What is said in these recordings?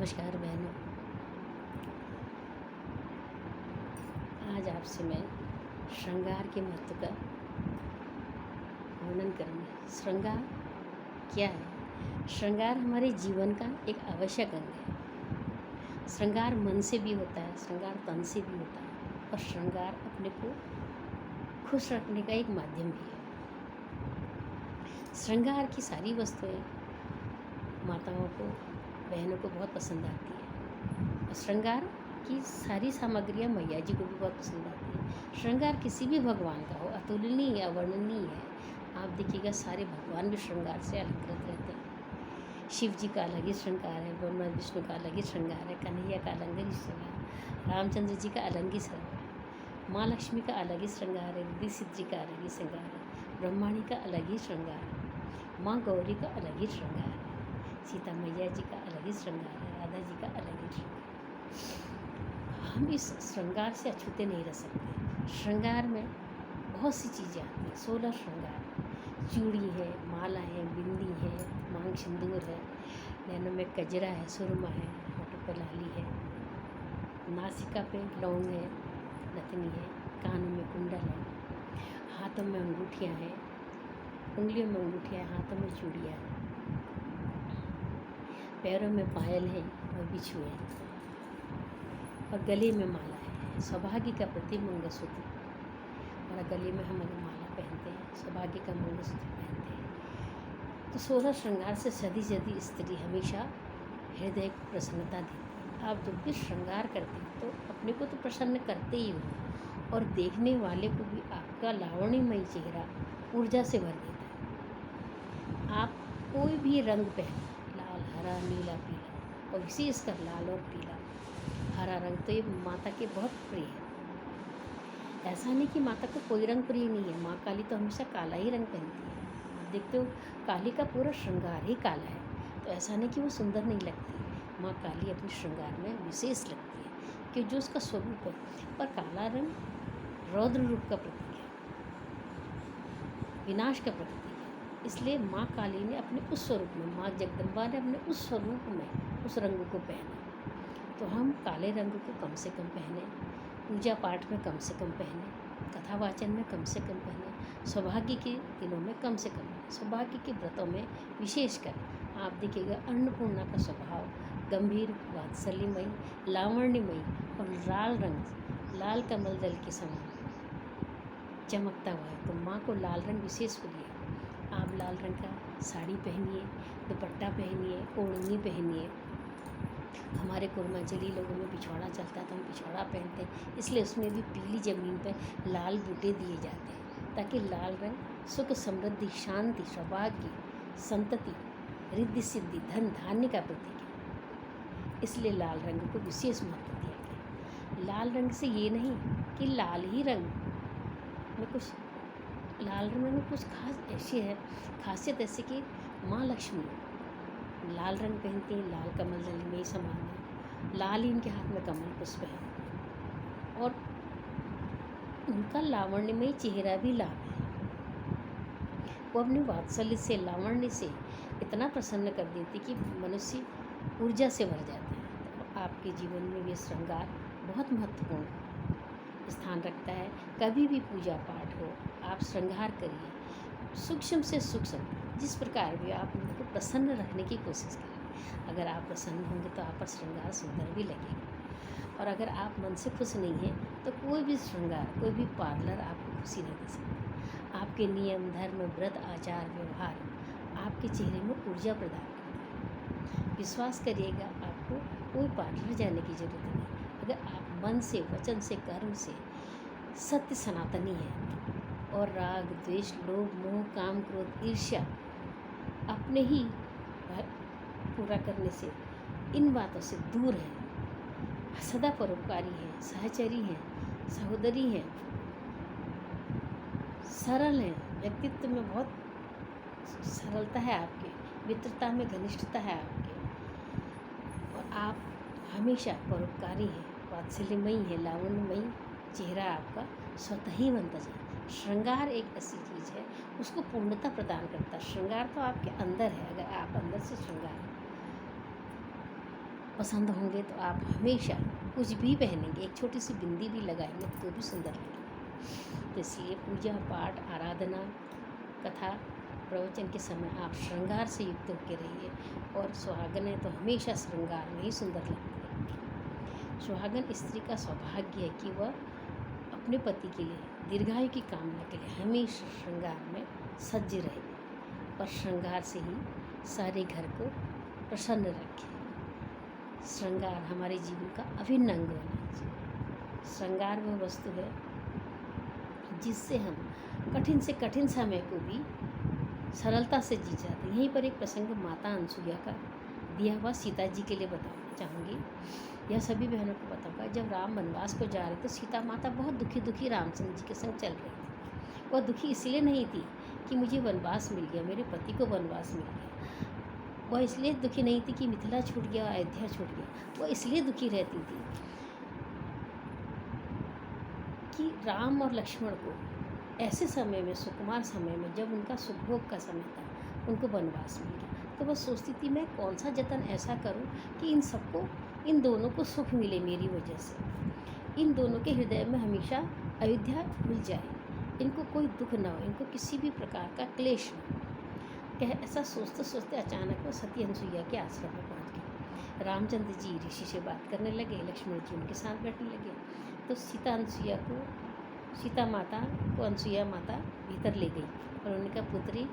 नमस्कार बहनों। आज आपसे मैं श्रृंगार के महत्व का वर्णन करूँगी। श्रृंगार क्या है? श्रृंगार हमारे जीवन का एक आवश्यक अंग है। श्रृंगार मन से भी होता है, श्रृंगार तन से भी होता है और श्रृंगार अपने को खुश रखने का एक माध्यम भी है। श्रृंगार की सारी वस्तुएं माताओं को, बहनों को बहुत पसंद आती है और श्रृंगार की सारी सामग्रियाँ मैया जी को भी बहुत पसंद आती है। श्रृंगार किसी भी भगवान का हो, अतुलनीय या अवर्णनीय है। आप देखिएगा सारे भगवान भी श्रृंगार से अलंकृत रहते हैं। शिव जी का अलग ही श्रृंगार है, ब्रह्मा विष्णु का अलग ही श्रृंगार है, कन्हैया का अलग ही श्रृंगार, रामचंद्र जी का अलग ही श्रृंगार है, माँ लक्ष्मी का अलग ही श्रृंगार है, रिद्धि सिद्धि का अलग ही श्रृंगार है, ब्रह्माणी का अलग ही श्रृंगार है, माँ गौरी का अलग ही श्रृंगार है, सीता मैया जी का अलग ही श्रृंगार है, राधा जी का अलग ही श्रृंगार। हम इस श्रृंगार से अछूते नहीं रह सकते। श्रृंगार में बहुत सी चीज़ें आती हैं। 16 श्रृंगार, चूड़ी है, माला है, बिंदी है, मांग सिंदूर है, नैनों में कजरा है, सुरमा है, होठों पर लाली है, नासिका पे लौंग है, नथनी है, कानों में कुंडल है, हाथों में अंगूठियाँ हैं, उंगलियों में अंगूठियाँ, हाथों में चूड़ियाँ हैं, पैरों में पायल है और बिछुए हैं और गले में माला है। सौभाग्य का प्रतीक मंगलसूत्र, और गले में हम अगर माला पहनते हैं, सौभाग्य का मंगलसूत्र पहनते हैं। तो 16 श्रृंगार से सदी सदी स्त्री हमेशा हृदय को प्रसन्नता देती है। आप जब भी श्रृंगार करते हैं तो अपने को तो प्रसन्न करते ही हो और देखने वाले को भी आपका लावण्यमय चेहरा ऊर्जा से भर देता है। आप कोई भी रंग पहने, लाल, हरा, नीला, पीला, और विशेषकर लाल और पीला, हरा रंग तो ये माता के बहुत प्रिय है। ऐसा नहीं कि माता को कोई रंग प्रिय नहीं है। माँ काली तो हमेशा काला ही रंग पहनती है। आप देखते हो काली का पूरा श्रृंगार ही काला है, तो ऐसा नहीं कि वो सुंदर नहीं लगती। माँ काली अपने श्रृंगार में विशेष लगती है कि जो उसका स्वरूप है। पर काला रंग रौद्र रूप का प्रतीक है, विनाश का प्रतीक है। इसलिए माँ काली ने अपने उस स्वरूप में, माँ जगदम्बा ने अपने उस स्वरूप में उस रंग को पहना। तो हम काले रंग को कम से कम पहने, पूजा पाठ में कम से कम पहने, कथा वाचन में कम से कम पहने, सौभाग्य के दिनों में कम से कम, सौभाग्य के व्रतों में विशेषकर। आप देखिएगा अन्नपूर्णा का स्वभाव गंभीर, वात्सल्यमयी, लावण्यमयी और लाल रंग, लाल कमल दल के समान चमकता हुआ है। तो माँ को लाल रंग विशेष प्रिय है। आप लाल रंग का साड़ी पहनिए, दुपट्टा पहनिए, ओढ़नी पहनिए। हमारे कुर्मांचली लोगों में पिछवाड़ा चलता है तो हम पिछवाड़ा पहनते हैं, इसलिए उसमें भी पीली ज़मीन पर लाल बूटे दिए जाते हैं ताकि लाल रंग सुख, समृद्धि, शांति, सौभाग्य, संतति, रिद्धि सिद्धि, धन धान्य का प्रतीक है। इसलिए लाल रंग को विशेष महत्व दिया गया। लाल रंग से ये नहीं कि लाल ही रंग में कुछ, लाल रंग में कुछ खास ऐसी है, खासियत ऐसी कि माँ लक्ष्मी लाल रंग पहनती हैं, लाल कमल दल में ही समान है, लाल ही इनके हाथ में कमल पुष्प है और उनका लावण्यमय चेहरा भी लाल है। वो अपने वात्सल्य से, लावण्य से इतना प्रसन्न कर देती कि मनुष्य ऊर्जा से भर जाता है। तो आपके जीवन में ये श्रृंगार बहुत महत्वपूर्ण स्थान रखता है। कभी भी पूजा पाठ हो, आप श्रृंगार करिए, सूक्ष्म से सूक्ष्म, जिस प्रकार भी आप उनको प्रसन्न रखने की कोशिश करें। अगर आप प्रसन्न होंगे तो आप पर श्रृंगार सुंदर भी लगेगा, और अगर आप मन से खुश नहीं हैं तो कोई भी श्रृंगार, कोई भी पार्लर आपको खुशी नहीं दे सकता। आपके नियम, धर्म, व्रत, आचार, व्यवहार आपके चेहरे में ऊर्जा प्रदान करता है। विश्वास करिएगा, आपको कोई पार्लर जाने की ज़रूरत नहीं। अगर आप मन से, वचन से, कर्म से सत्य सनातनी है और राग, द्वेष, लोभ, मोह, काम, क्रोध, ईर्ष्या अपने ही पूरा करने से, इन बातों से दूर है, सदा परोपकारी है, सहचरी हैं, सहोदरी हैं, सरल हैं, व्यक्तित्व में बहुत सरलता है आपके, मित्रता में घनिष्ठता है आपके, और आप हमेशा परोपकारी हैं, वात्सल्यमयी है, लावण्यमयी चेहरा आपका स्वतः ही बनता जाए। श्रृंगार एक ऐसी चीज़ है, उसको पूर्णता प्रदान करता है। श्रृंगार तो आपके अंदर है, अगर आप अंदर से श्रृंगार पसंद होंगे तो आप हमेशा कुछ भी पहनेंगे, एक छोटी सी बिंदी भी लगाएंगे तो भी सुंदर लगेगा। तो इसलिए पूजा पाठ, आराधना, कथा, प्रवचन के समय आप श्रृंगार से युक्त होकर रहिए। और सुहागन है तो हमेशा श्रृंगार में ही सुंदर लगती है। सुहागन स्त्री का सौभाग्य है कि वह अपने पति के लिए, दीर्घायु की कामना के लिए हमेशा श्रृंगार में सज्ज रहे और श्रृंगार से ही सारे घर को प्रसन्न रखे। श्रृंगार हमारे जीवन का अभिन्न अंग होना चाहिए। श्रृंगार वह वस्तु है जिससे हम कठिन से कठिन समय को भी सरलता से जी जाते हैं। यहीं पर एक प्रसंग माता अनसुईया का दिया हुआ सीता जी के लिए बताना चाहूँगी। यह सभी बहनों को बताऊँगा। जब राम वनवास को जा रहे तो सीता माता बहुत दुखी रामचंद्र जी के संग चल रही थी। वह दुखी इसलिए नहीं थी कि मुझे वनवास मिल गया, मेरे पति को वनवास मिल गया। वह इसलिए दुखी नहीं थी कि मिथिला छूट गया, अयोध्या छूट गया। वह इसलिए दुखी रहती थी कि राम और लक्ष्मण को ऐसे समय में, सुकुमार समय में, जब उनका सुखभोग का समय था, उनको वनवास मिल गया। तो वह सोचती थी मैं कौन सा जतन ऐसा करूं कि इन सबको, इन दोनों को सुख मिले मेरी वजह से, इन दोनों के हृदय में हमेशा अयोध्या मिल जाए, इनको कोई दुख ना हो, इनको किसी भी प्रकार का क्लेश न हो। ऐसा सोचते सोचते अचानक वो सती अनसुईया के आश्रम में पहुँच गए। रामचंद्र जी ऋषि से बात करने लगे, लक्ष्मण जी उनके साथ बैठने लगे। तो सीता माता को अनसुईया माता भीतर ले गई और उन्होंने कहा, पुत्री,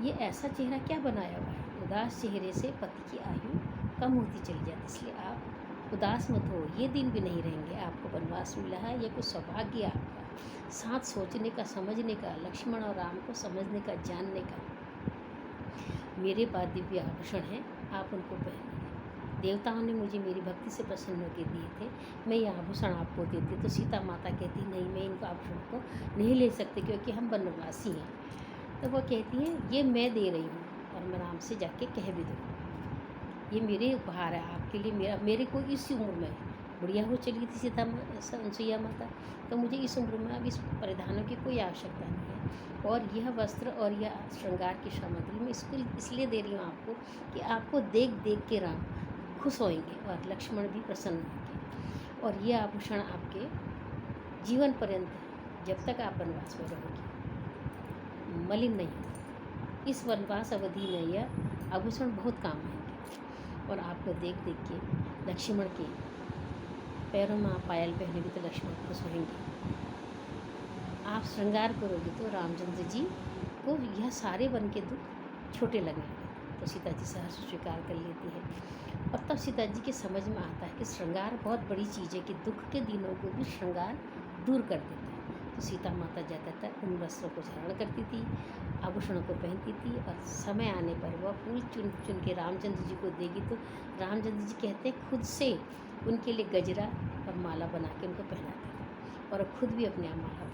ये ऐसा चेहरा क्या बनाया हुआ है? उदास चेहरे से पति की आयु कम होती चली जाती, इसलिए आप उदास मत हो, ये दिन भी नहीं रहेंगे। आपको वनवास मिला है, ये कुछ सौभाग्य आपका, साथ सोचने का, समझने का, लक्ष्मण और राम को समझने का, जानने का। मेरे पास दिव्य आभूषण हैं, आप उनको पहनिए। देवताओं ने मुझे मेरी भक्ति से प्रसन्न होकर दिए थे, मैं ये आभूषण आपको देती। तो सीता माता कहती, नहीं, मैं इनको आभूषण को नहीं ले सकती क्योंकि हम वनवासी हैं। तो वो कहती हैं, ये मैं दे रही हूँ और मैं राम से जाके कह भी दूँ, ये मेरे उपहार है आपके लिए। मेरे को इस उम्र में बुढ़िया हो चली थी अनसुईया माता, तो मुझे इस उम्र में अब इस परिधानों की कोई आवश्यकता नहीं है। और यह वस्त्र और यह श्रृंगार की सामग्री मैं इसको इसलिए दे रही हूँ आपको कि आपको देख देख के राम खुश होंगे और लक्ष्मण भी प्रसन्न होंगे। और ये आभूषण आपके जीवन पर्यंत, जब तक आप वनवास में रहोगे, मलिन नहीं होगा। इस वनवास अवधि में यह आभूषण बहुत काम आएंगे। और आपको देख देख के लक्ष्मण के पैरों में आप पायल पहनेंगे तो लक्ष्मण खुश होंगे। आप श्रृंगार करोगे तो रामचंद्र जी को यह सारे वन के दुख छोटे लगेंगे। तो सीता जी सहर्ष स्वीकार कर लेती है। और तब सीता जी के समझ में आता है कि श्रृंगार बहुत बड़ी चीज़ है, कि दुख के दिनों को भी श्रृंगार दूर कर देता है। तो सीता माता ज़्यादातर उन वस्त्रों को धारण करती थी, आभूषणों को पहनती थी, और समय आने पर वह फूल चुन चुन के रामचंद्र जी को देगी। तो रामचंद्र जी कहते हैं खुद से उनके लिए गजरा और माला बना के उनको पहनाते थे, और खुद भी अपने आप माला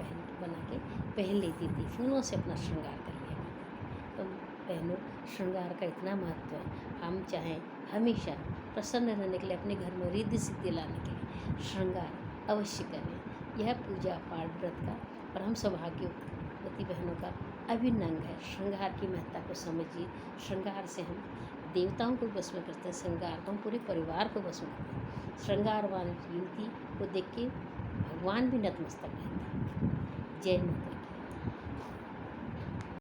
बना के पहन लेती थी, फूलों से अपना श्रृंगार कर लिया करती। तो बहनों, श्रृंगार का इतना महत्व है। हम चाहें हमेशा प्रसन्न रहने के लिए, अपने घर में रिद्धि सिद्धि लाने के लिए श्रृंगार अवश्य करें। यह पूजा पाठ व्रत का और हम सौभाग्यवती बहनों का अभिन्न अंग है। श्रृंगार की महत्ता को समझिए। श्रृंगार से हम देवताओं को वश में करते हैं, श्रृंगार को हम पूरे परिवार को वश में करते हैं। श्रृंगारवान युवती को देख के भगवान भी नतमस्तक रहते हैं। जय माता।